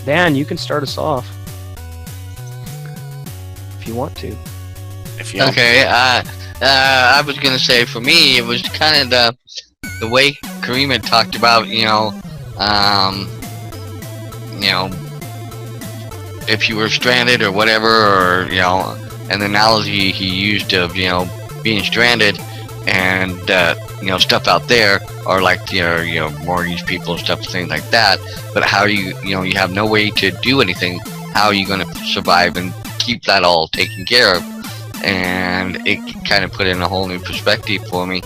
Dan, you can start us off if you want to. If you Okay, I was gonna say for me, it was kind of the way Kareem had talked about, if you were stranded or whatever, or an analogy he used of being stranded and stuff out there, or like mortgage people and stuff, things like that. But how you have no way to do anything. How are you going to survive and keep that all taken care of? And it kind of put in a whole new perspective for me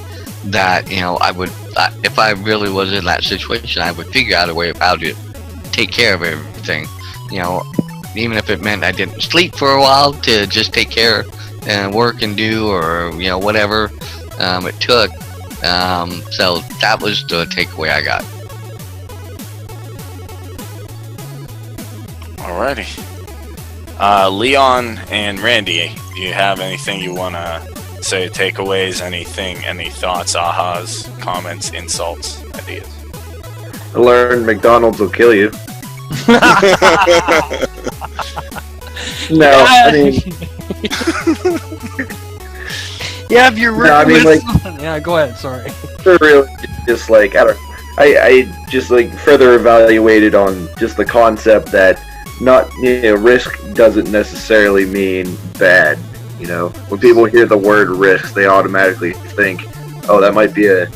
that I would, if I really was in that situation, I would figure out a way of how to take care of everything. Even if it meant I didn't sleep for a while to just take care and work and do, or whatever it took. So that was the takeaway I got. Alrighty. Leon and Randy, do you have anything you want to say, takeaways, any thoughts, ahas, comments, insults, ideas? I learned McDonald's will kill you. No, I mean... Yeah, if you're No, I mean, like... Yeah, go ahead, sorry. For real, just like, I just like further evaluated on just the concept that risk doesn't necessarily mean bad. When people hear the word risk, they automatically think, oh, that might be a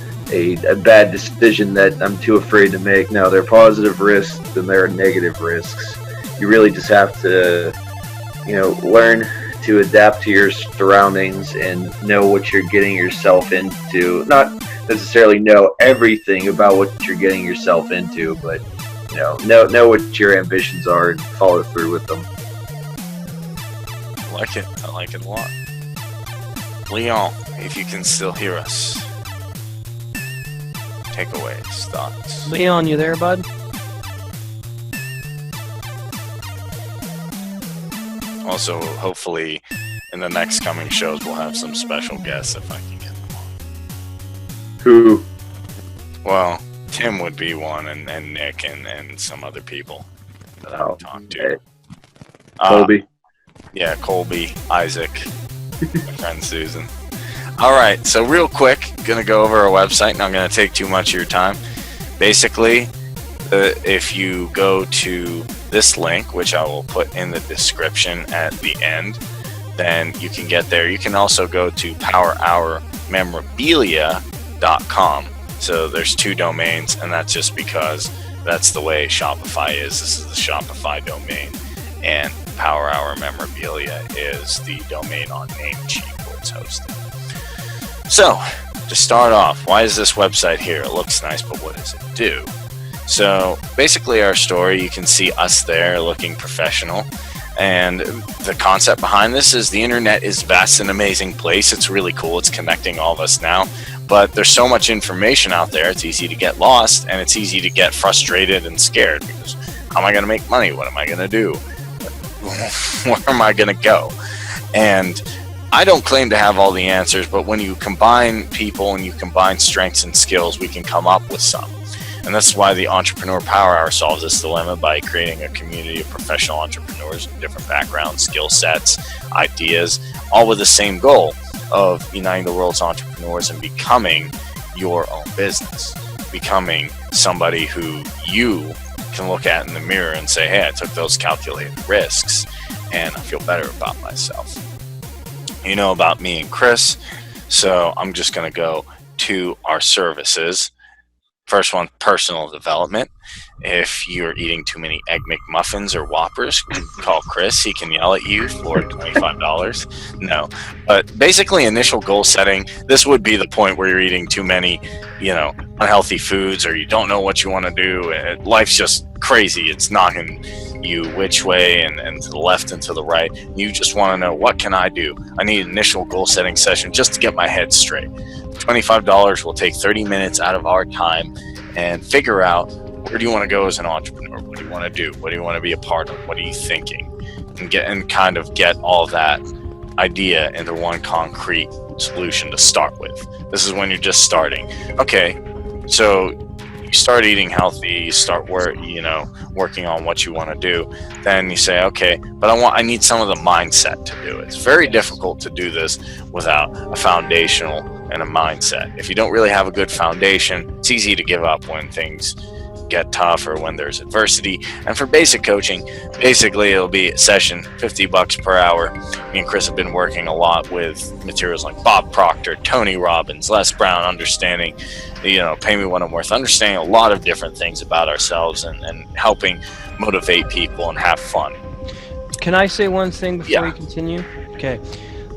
bad decision that I'm too afraid to make. No, there are positive risks and there are negative risks. You really just have to, learn to adapt to your surroundings and know what you're getting yourself into. Not necessarily know everything about what you're getting yourself into, but know what your ambitions are and follow through with them. I like it a lot. Leon, if you can still hear us, takeaways, thoughts. Leon, you there, bud? Also, hopefully, in the next coming shows, we'll have some special guests if I can get them on. Who? Well, Tim would be one, and Nick, and some other people that I would talk to. Okay. Colby. Yeah, Colby, Isaac, my friend Susan. All right, so real quick, gonna go over our website. Not gonna take too much of your time. Basically, if you go to this link, which I will put in the description at the end, then you can get there. You can also go to powerhourmemorabilia.com. So there's 2 domains, and that's just because that's the way Shopify is. This is the Shopify domain, and Power Hour Memorabilia is the domain on Namecheap where it's hosted. So, to start off, why is this website here? It looks nice, but what does it do? So, basically our story, you can see us there looking professional. And the concept behind this is the internet is vast and amazing place. It's really cool. It's connecting all of us now. But there's so much information out there, it's easy to get lost, and it's easy to get frustrated and scared because how am I going to make money? What am I going to do? Where am I going to go? And I don't claim to have all the answers, but when you combine people and you combine strengths and skills, we can come up with some. And that's why the Entrepreneur Power Hour solves this dilemma by creating a community of professional entrepreneurs with different backgrounds, skill sets, ideas, all with the same goal of uniting the world's entrepreneurs and becoming your own business, becoming somebody who you can look at in the mirror and say, hey, I took those calculated risks and I feel better about myself. You know about me and Chris, so I'm just going to go to our services. First one, personal development. If you're eating too many Egg McMuffins or Whoppers, call Chris. He can yell at you for $25. No. But basically, initial goal setting, this would be the point where you're eating too many, unhealthy foods, or you don't know what you want to do. Life's just crazy. It's knocking you which way and to the left and to the right. You just want to know, what can I do? I need an initial goal setting session just to get my head straight. $25 will take 30 minutes out of our time and figure out, where do you want to go as an entrepreneur? What do you want to do? What do you want to be a part of? What are you thinking? And get all that idea into one concrete solution to start with. This is when you're just starting. Okay, so you start eating healthy, you start working on what you want to do, then you say, okay, but I need some of the mindset to do it. It's very difficult to do this without a foundational and a mindset. If you don't really have a good foundation, it's easy to give up when things get tough or when there's adversity. And for basic coaching, basically it'll be a session, $50 per hour. Me and Chris have been working a lot with materials like Bob Proctor, Tony Robbins, Les Brown, understanding, pay me what I'm worth, understanding a lot of different things about ourselves and helping motivate people and have fun. Can I say one thing before we continue? Okay.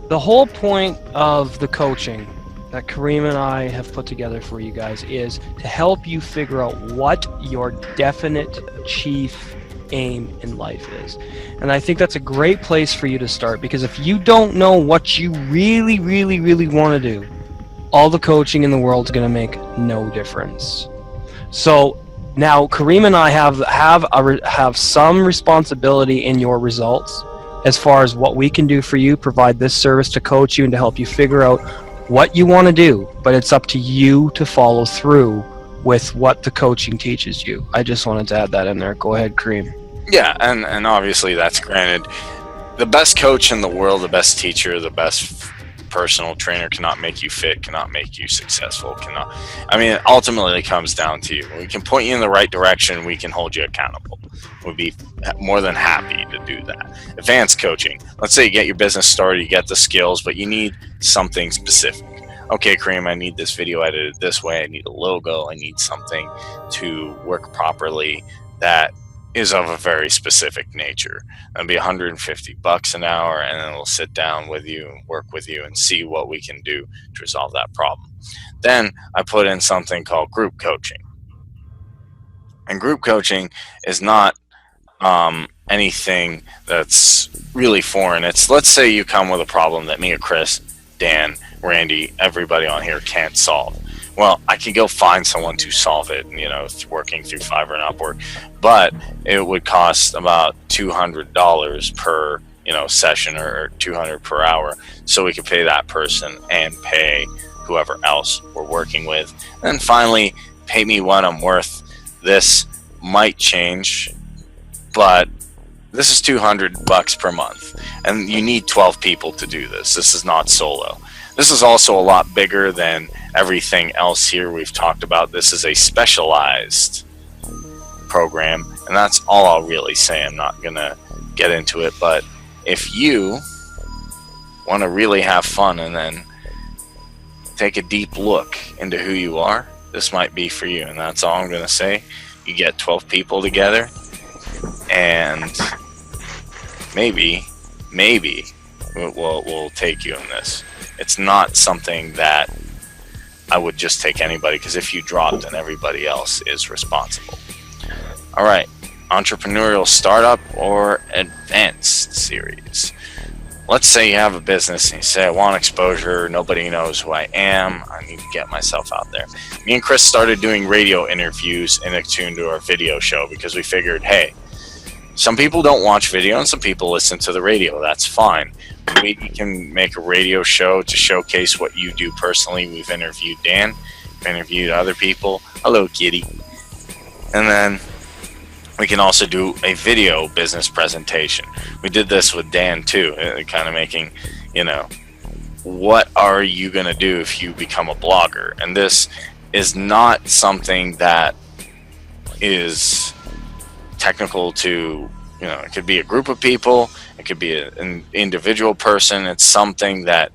The whole point of the coaching that Kareem and I have put together for you guys is to help you figure out what your definite chief aim in life is. And I think that's a great place for you to start, because if you don't know what you really, really, really want to do, all the coaching in the world is going to make no difference. So now Kareem and I have some responsibility in your results as far as what we can do for you, provide this service to coach you and to help you figure out what you want to do, but it's up to you to follow through with what the coaching teaches you. I just wanted to add that in there. Go ahead, Kareem. Yeah, and obviously that's granted. The best coach in the world, the best teacher, the best personal trainer cannot make you fit, cannot make you successful, it ultimately comes down to you. We can point you in the right direction, we can hold you accountable. We'd be more than happy to do that. Advanced coaching, let's say you get your business started, you get the skills, but you need something specific. Okay, Kareem, I need this video edited this way, I need a logo, I need something to work properly that is of a very specific nature. That'll be $150 an hour, and then we'll sit down with you, work with you, and see what we can do to resolve that problem. Then I put in something called group coaching. And group coaching is not anything that's really foreign. It's, let's say you come with a problem that me or Chris, Dan, Randy, everybody on here can't solve. Well, I can go find someone to solve it, working through Fiverr and Upwork, but it would cost about $200 per, session, or $200 per hour. So we could pay that person and pay whoever else we're working with. And finally, pay me what I'm worth. This might change, but this is $200 per month, and you need 12 people to do this. This is not solo. This is also a lot bigger than everything else here we've talked about. This is a specialized program, and that's all I'll really say. I'm not going to get into it, but if you want to really have fun and then take a deep look into who you are, this might be for you, and that's all I'm going to say. You get 12 people together, and maybe we'll take you in this. It's not something that I would just take anybody, because if you drop, then everybody else is responsible. All right, entrepreneurial startup or advanced series. Let's say you have a business and you say, I want exposure, nobody knows who I am, I need to get myself out there. Me and Chris started doing radio interviews in tune to our video show, because we figured, hey, some people don't watch video and some people listen to the radio. That's fine. We can make a radio show to showcase what you do personally. We've interviewed Dan, we've interviewed other people. Hello, kitty. And then we can also do a video business presentation. We did this with Dan too, kind of making, what are you going to do if you become a blogger? And this is not something that is technical to, it could be a group of people, it could be an individual person. It's something that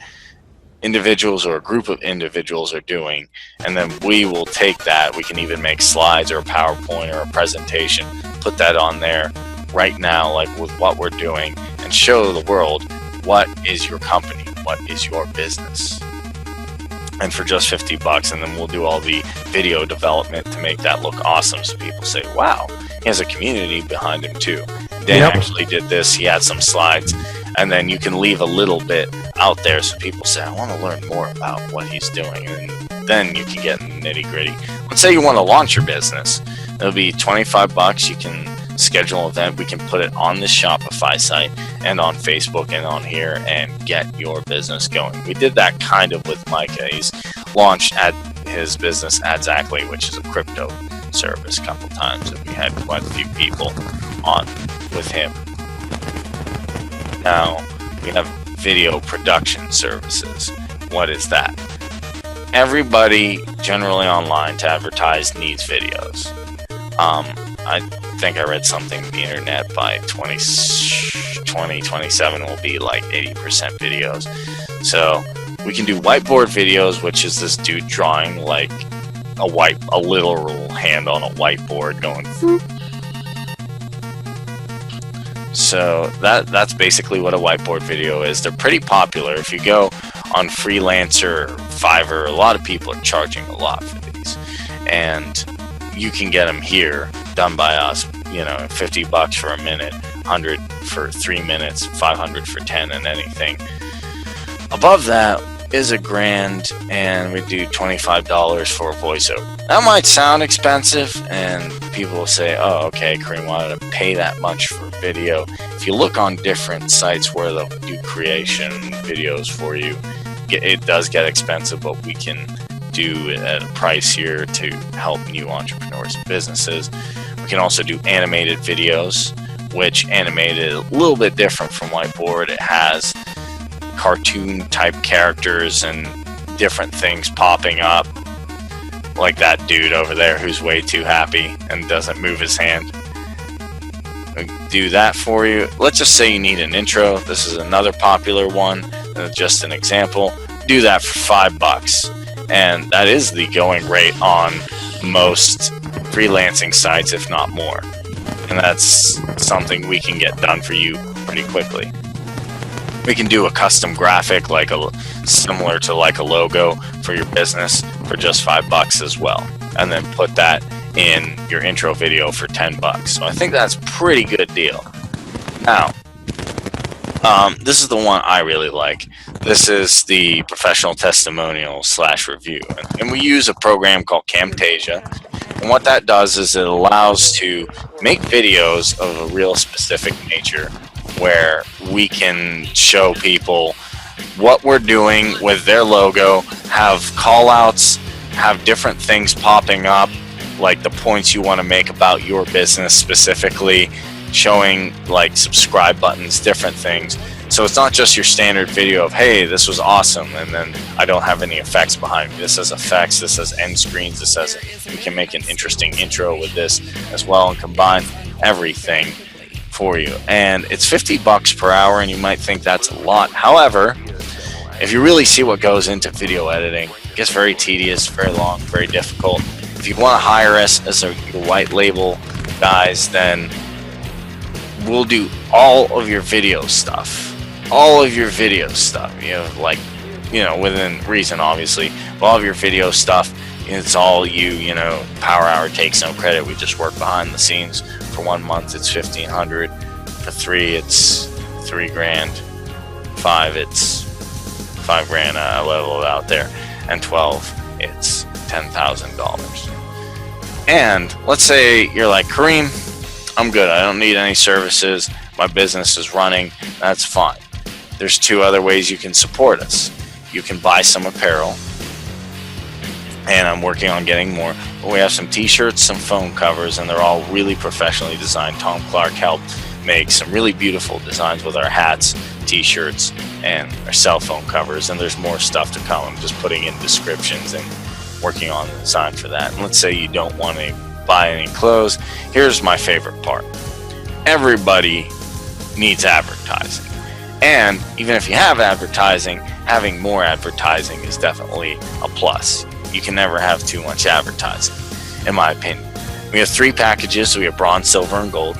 individuals or a group of individuals are doing, and then we will take that. We can even make slides or a PowerPoint or a presentation, put that on there right now, like with what we're doing, and show the world what is your company, what is your business. And for just $50, and then we'll do all the video development to make that look awesome, so people say, wow, he has a community behind him too. Dan actually did this, he had some slides, and then you can leave a little bit out there so people say, I want to learn more about what he's doing, and then you can get in the nitty gritty. Let's say you want to launch your business. It'll be $25. You can schedule an event. We can put it on this Shopify site and on Facebook and on here and get your business going. We did that kind of with Micah. He's launched his business Adzactly, which is a crypto service a couple times, and we had quite a few people on with him. Now we have video production services. What is that? Everybody generally online to advertise needs videos. I think I read something on the internet by 2027 will be like 80% videos. So we can do whiteboard videos, which is this dude drawing like a literal hand on a whiteboard going. So that's basically what a whiteboard video is. They're pretty popular. If you go on Freelancer, Fiverr, a lot of people are charging a lot for these, and you can get them here done by us. You know, $50 for a minute, 100 for 3 minutes, 500 for 10, and anything above that is $1,000, and we do $25 for a voiceover. That might sound expensive, and people will say, "Oh, okay, Kareem, why did I pay that much for a video?" If you look on different sites where they'll do creation videos for you, it does get expensive, but we can do it at a price here to help new entrepreneurs and businesses. We can also do animated videos, which animated a little bit different from whiteboard. It has cartoon type characters and different things popping up, like that dude over there who's way too happy and doesn't move his hand. We do that for you. Let's just say you need an intro. This is another popular one, just an example. Do that for $5, and that is the going rate on most freelancing sites, if not more, and that's something we can get done for you pretty quickly. We can do a custom graphic, similar to like a logo for your business, for just $5 as well, and then put that in your intro video for $10. So I think that's a pretty good deal. Now, this is the one I really like. This is the professional testimonial / review, and we use a program called Camtasia. And what that does is it allows to make videos of a real specific nature, where we can show people what we're doing with their logo, have call outs, have different things popping up, like the points you want to make about your business specifically, showing like subscribe buttons, different things. So it's not just your standard video of, hey, this was awesome, and then I don't have any effects behind me. This has effects, this has end screens, this has, we can make an interesting intro with this as well and combine everything for you. And it's $50 per hour, and you might think that's a lot. However, if you really see what goes into video editing, it gets very tedious, very long, very difficult. If you want to hire us as your white label guys, then we'll do all of your video stuff. All of your video stuff, within reason, obviously. All of your video stuff, it's all you, Power Hour takes no credit. We just work behind the scenes. For 1 month, it's $1,500. For 3, it's $3,000. 5, it's $5,000. I level it out there. And 12, it's $10,000. And let's say you're like, Kareem, I'm good. I don't need any services. My business is running. That's fine. There's 2 other ways you can support us. You can buy some apparel, and I'm working on getting more. But we have some t-shirts, some phone covers, and they're all really professionally designed. Tom Clark helped make some really beautiful designs with our hats, t-shirts, and our cell phone covers, and there's more stuff to come. I'm just putting in descriptions and working on the design for that. And let's say you don't want to buy any clothes. Here's my favorite part. Everybody needs advertising. And even if you have advertising, having more advertising is definitely a plus. You can never have too much advertising, in my opinion. We have 3 packages. So we have bronze, silver, and gold.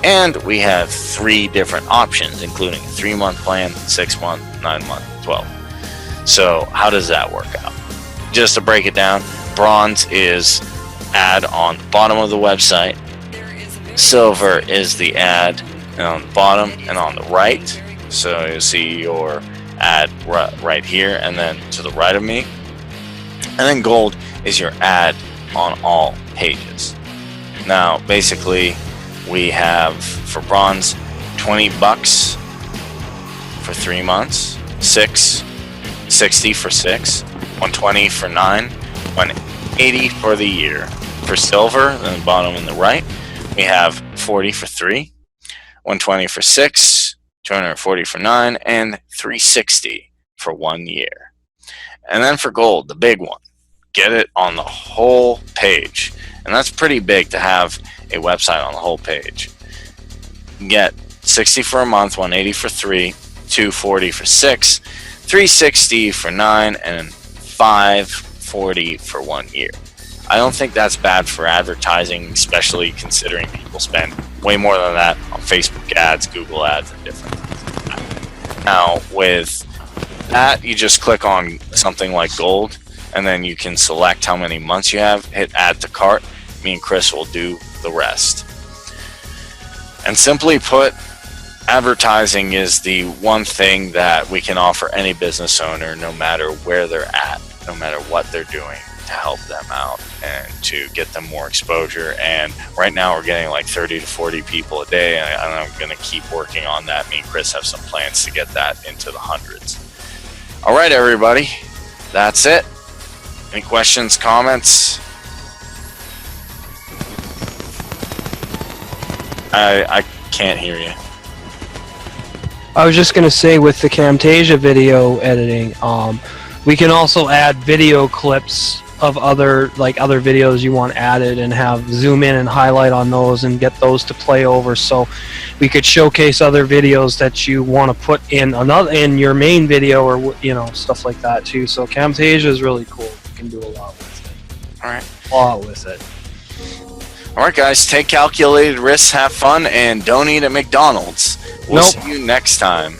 And we have 3 different options, including a 3-month plan, 6-month, 9-month, 12. So how does that work out? Just to break it down, bronze is ad on the bottom of the website. Silver is the ad on the bottom and on the right. So you'll see your ad right here and then to the right of me. And then gold is your ad on all pages. Now, basically, we have for bronze $20 for 3 months, 60 for 6, $120 for 9, $180 for the year, for silver, and the bottom in the right, we have 40 for 3, 120 for 6, 240 for 9, and 360 for 1 year. And then for gold, the big one, get it on the whole page. And that's pretty big to have a website on the whole page. You get 60 for a month, 180 for 3, 240 for 6, 360 for 9, and 540 for 1 year. I don't think that's bad for advertising, especially considering people spend way more than that on Facebook ads, Google ads, and different things. Now, with that, you just click on something like gold, and then you can select how many months you have, hit add to cart. Me and Chris will do the rest. And simply put, advertising is the one thing that we can offer any business owner, no matter where they're at, no matter what they're doing, to help them out and to get them more exposure. And right now we're getting like 30 to 40 people a day, and I'm going to keep working on that. Me and Chris have some plans to get that into the hundreds. All right, everybody, that's it. Any questions, comments? I can't hear you. I was just going to say, with the Camtasia video editing, we can also add video clips of other videos you want added, and have zoom in and highlight on those and get those to play over. So we could showcase other videos that you want to put in your main video, or stuff like that too. So Camtasia is really cool. You can do a lot with it. All right. A lot with it. All right, guys. Take calculated risks, have fun, and don't eat at McDonald's. We'll see you next time.